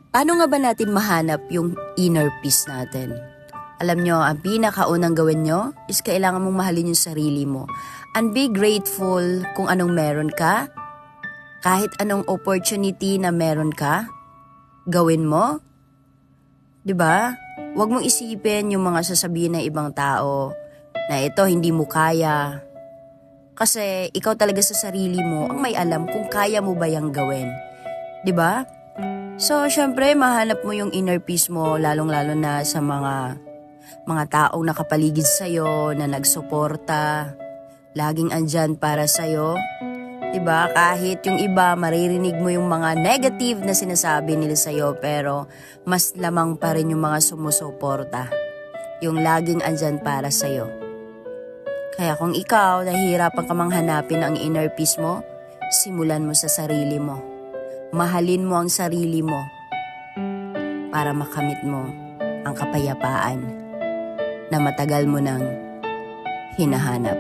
Paano nga ba natin mahanap yung inner peace natin? Alam nyo, ang pinakaunang gawin nyo is kailangan mong mahalin yung sarili mo. And be grateful kung anong meron ka. Kahit anong opportunity na meron ka, gawin mo. 'Di ba? Huwag mong isipin yung mga sasabihin ng ibang tao na ito hindi mo kaya. Kasi ikaw talaga sa sarili mo ang may alam kung kaya mo ba yang gawin. 'Di ba? So, syempre, mahanap mo yung inner peace mo lalong-lalo na sa mga taong nakapaligid sa'yo, na nagsuporta, laging andyan para sa'yo. 'Di ba? Kahit yung iba, maririnig mo yung mga negative na sinasabi nila sa'yo, pero mas lamang pa rin yung mga sumusuporta. Yung laging andyan para sa'yo. Kaya kung ikaw, nahihirapan ka mang hanapin ang inner peace mo, simulan mo sa sarili mo. Mahalin mo ang sarili mo para makamit mo ang kapayapaan na matagal mo nang hinahanap.